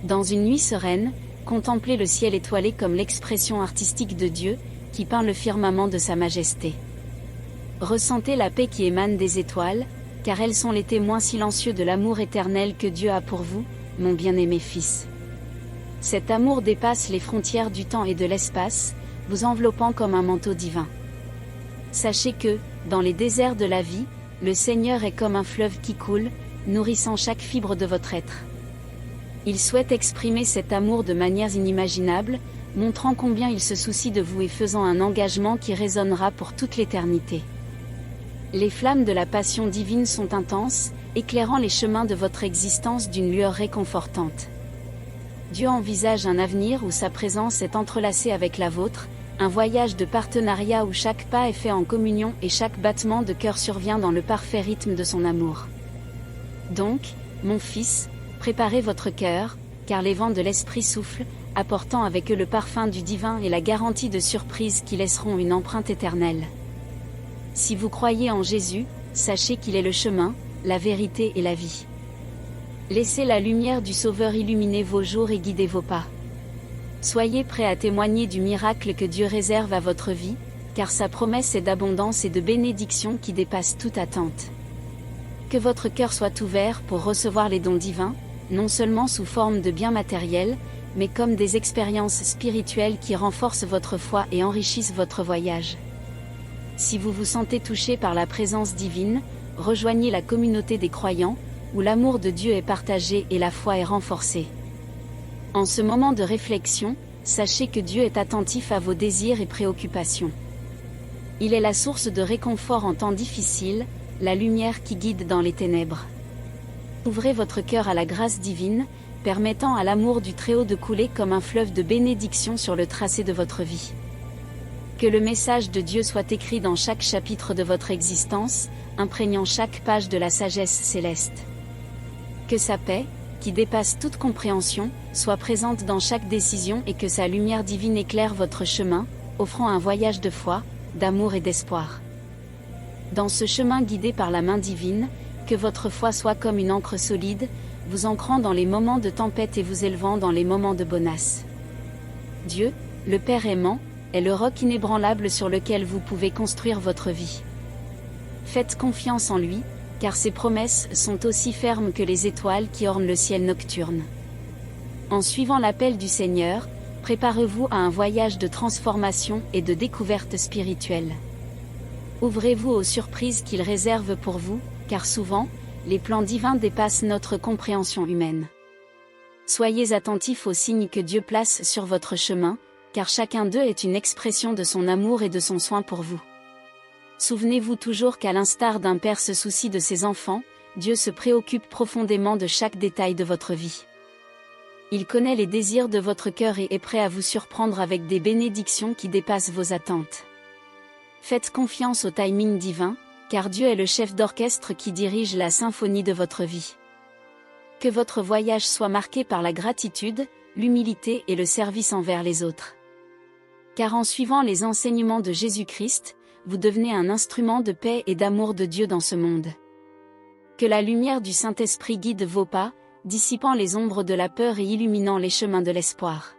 Dans une nuit sereine, contemplez le ciel étoilé comme l'expression artistique de Dieu, qui peint le firmament de sa majesté. Ressentez la paix qui émane des étoiles, car elles sont les témoins silencieux de l'amour éternel que Dieu a pour vous, mon bien-aimé fils. Cet amour dépasse les frontières du temps et de l'espace, vous enveloppant comme un manteau divin. Sachez que, dans les déserts de la vie, le Seigneur est comme un fleuve qui coule, nourrissant chaque fibre de votre être. Il souhaite exprimer cet amour de manières inimaginables, montrant combien il se soucie de vous et faisant un engagement qui résonnera pour toute l'éternité. Les flammes de la passion divine sont intenses, éclairant les chemins de votre existence d'une lueur réconfortante. Dieu envisage un avenir où sa présence est entrelacée avec la vôtre, un voyage de partenariat où chaque pas est fait en communion et chaque battement de cœur survient dans le parfait rythme de son amour. Donc, mon fils, préparez votre cœur, car les vents de l'esprit soufflent, apportant avec eux le parfum du divin et la garantie de surprises qui laisseront une empreinte éternelle. Si vous croyez en Jésus, sachez qu'il est le chemin, la vérité et la vie. Laissez la lumière du Sauveur illuminer vos jours et guider vos pas. Soyez prêts à témoigner du miracle que Dieu réserve à votre vie, car sa promesse est d'abondance et de bénédiction qui dépasse toute attente. Que votre cœur soit ouvert pour recevoir les dons divins, non seulement sous forme de biens matériels, mais comme des expériences spirituelles qui renforcent votre foi et enrichissent votre voyage. Si vous vous sentez touché par la présence divine, rejoignez la communauté des croyants, où l'amour de Dieu est partagé et la foi est renforcée. En ce moment de réflexion, sachez que Dieu est attentif à vos désirs et préoccupations. Il est la source de réconfort en temps difficiles, la lumière qui guide dans les ténèbres. Ouvrez votre cœur à la grâce divine, permettant à l'amour du Très-Haut de couler comme un fleuve de bénédiction sur le tracé de votre vie. Que le message de Dieu soit écrit dans chaque chapitre de votre existence, imprégnant chaque page de la sagesse céleste. Que sa paix, qui dépasse toute compréhension, soit présente dans chaque décision et que sa lumière divine éclaire votre chemin, offrant un voyage de foi, d'amour et d'espoir. Dans ce chemin guidé par la main divine, que votre foi soit comme une ancre solide, vous ancrant dans les moments de tempête et vous élevant dans les moments de bonheur. Dieu, le Père aimant, est le roc inébranlable sur lequel vous pouvez construire votre vie. Faites confiance en lui, car ses promesses sont aussi fermes que les étoiles qui ornent le ciel nocturne. En suivant l'appel du Seigneur, préparez-vous à un voyage de transformation et de découverte spirituelle. Ouvrez-vous aux surprises qu'il réserve pour vous, car souvent, les plans divins dépassent notre compréhension humaine. Soyez attentifs aux signes que Dieu place sur votre chemin, car chacun d'eux est une expression de son amour et de son soin pour vous. Souvenez-vous toujours qu'à l'instar d'un père se soucie de ses enfants, Dieu se préoccupe profondément de chaque détail de votre vie. Il connaît les désirs de votre cœur et est prêt à vous surprendre avec des bénédictions qui dépassent vos attentes. Faites confiance au timing divin, car Dieu est le chef d'orchestre qui dirige la symphonie de votre vie. Que votre voyage soit marqué par la gratitude, l'humilité et le service envers les autres. Car en suivant les enseignements de Jésus-Christ, vous devenez un instrument de paix et d'amour de Dieu dans ce monde. Que la lumière du Saint-Esprit guide vos pas, dissipant les ombres de la peur et illuminant les chemins de l'espoir.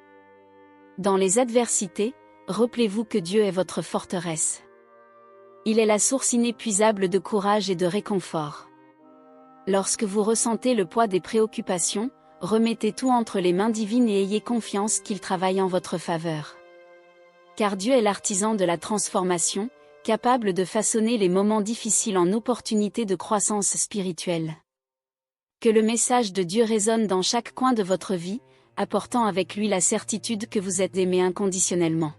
Dans les adversités, rappelez-vous que Dieu est votre forteresse. Il est la source inépuisable de courage et de réconfort. Lorsque vous ressentez le poids des préoccupations, remettez tout entre les mains divines et ayez confiance qu'il travaille en votre faveur. Car Dieu est l'artisan de la transformation, capable de façonner les moments difficiles en opportunités de croissance spirituelle. Que le message de Dieu résonne dans chaque coin de votre vie, apportant avec lui la certitude que vous êtes aimé inconditionnellement.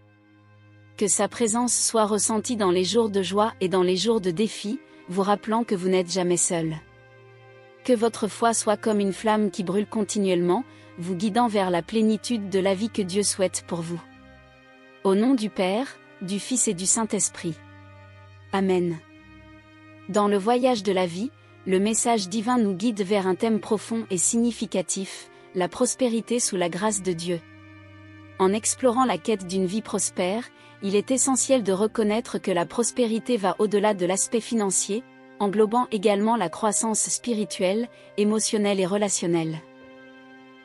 Que sa présence soit ressentie dans les jours de joie et dans les jours de défi, vous rappelant que vous n'êtes jamais seul. Que votre foi soit comme une flamme qui brûle continuellement, vous guidant vers la plénitude de la vie que Dieu souhaite pour vous. Au nom du Père, du Fils et du Saint-Esprit. Amen. Dans le voyage de la vie, le message divin nous guide vers un thème profond et significatif, la prospérité sous la grâce de Dieu. En explorant la quête d'une vie prospère, il est essentiel de reconnaître que la prospérité va au-delà de l'aspect financier, englobant également la croissance spirituelle, émotionnelle et relationnelle.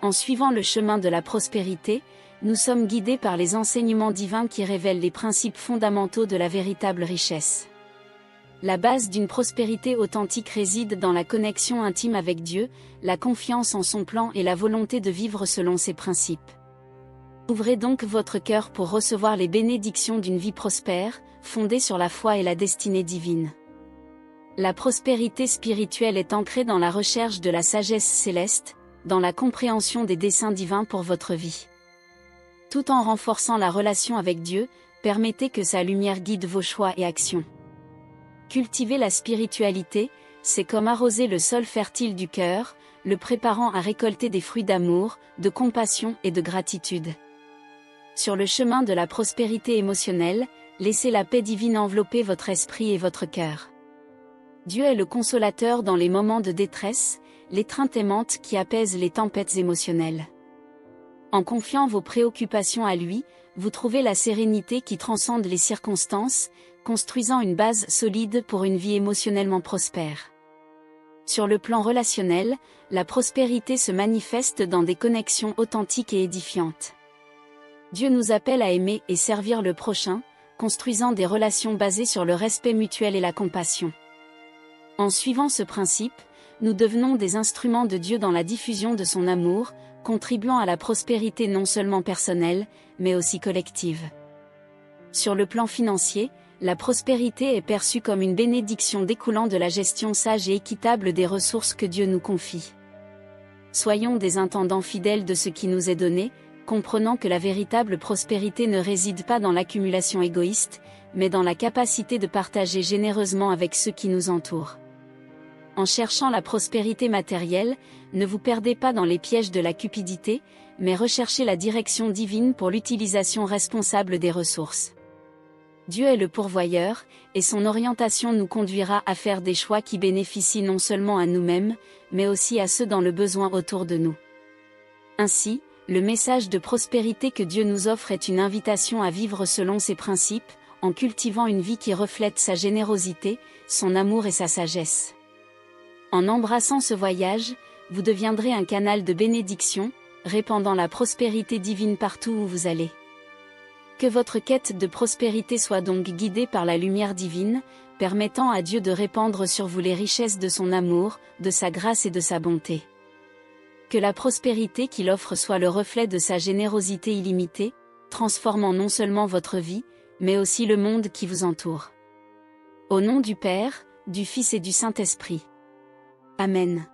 En suivant le chemin de la prospérité, nous sommes guidés par les enseignements divins qui révèlent les principes fondamentaux de la véritable richesse. La base d'une prospérité authentique réside dans la connexion intime avec Dieu, la confiance en son plan et la volonté de vivre selon ses principes. Ouvrez donc votre cœur pour recevoir les bénédictions d'une vie prospère, fondée sur la foi et la destinée divine. La prospérité spirituelle est ancrée dans la recherche de la sagesse céleste, dans la compréhension des desseins divins pour votre vie. Tout en renforçant la relation avec Dieu, permettez que sa lumière guide vos choix et actions. Cultiver la spiritualité, c'est comme arroser le sol fertile du cœur, le préparant à récolter des fruits d'amour, de compassion et de gratitude. Sur le chemin de la prospérité émotionnelle, laissez la paix divine envelopper votre esprit et votre cœur. Dieu est le consolateur dans les moments de détresse, l'étreinte aimante qui apaise les tempêtes émotionnelles. En confiant vos préoccupations à lui, vous trouvez la sérénité qui transcende les circonstances, construisant une base solide pour une vie émotionnellement prospère. Sur le plan relationnel, la prospérité se manifeste dans des connexions authentiques et édifiantes. Dieu nous appelle à aimer et servir le prochain, construisant des relations basées sur le respect mutuel et la compassion. En suivant ce principe, nous devenons des instruments de Dieu dans la diffusion de son amour, contribuant à la prospérité non seulement personnelle, mais aussi collective. Sur le plan financier, la prospérité est perçue comme une bénédiction découlant de la gestion sage et équitable des ressources que Dieu nous confie. Soyons des intendants fidèles de ce qui nous est donné, comprenant que la véritable prospérité ne réside pas dans l'accumulation égoïste, mais dans la capacité de partager généreusement avec ceux qui nous entourent. En cherchant la prospérité matérielle, ne vous perdez pas dans les pièges de la cupidité, mais recherchez la direction divine pour l'utilisation responsable des ressources. Dieu est le pourvoyeur, et son orientation nous conduira à faire des choix qui bénéficient non seulement à nous-mêmes, mais aussi à ceux dans le besoin autour de nous. Ainsi, le message de prospérité que Dieu nous offre est une invitation à vivre selon ses principes, en cultivant une vie qui reflète sa générosité, son amour et sa sagesse. En embrassant ce voyage, vous deviendrez un canal de bénédiction, répandant la prospérité divine partout où vous allez. Que votre quête de prospérité soit donc guidée par la lumière divine, permettant à Dieu de répandre sur vous les richesses de son amour, de sa grâce et de sa bonté. Que la prospérité qu'il offre soit le reflet de sa générosité illimitée, transformant non seulement votre vie, mais aussi le monde qui vous entoure. Au nom du Père, du Fils et du Saint-Esprit. Amen.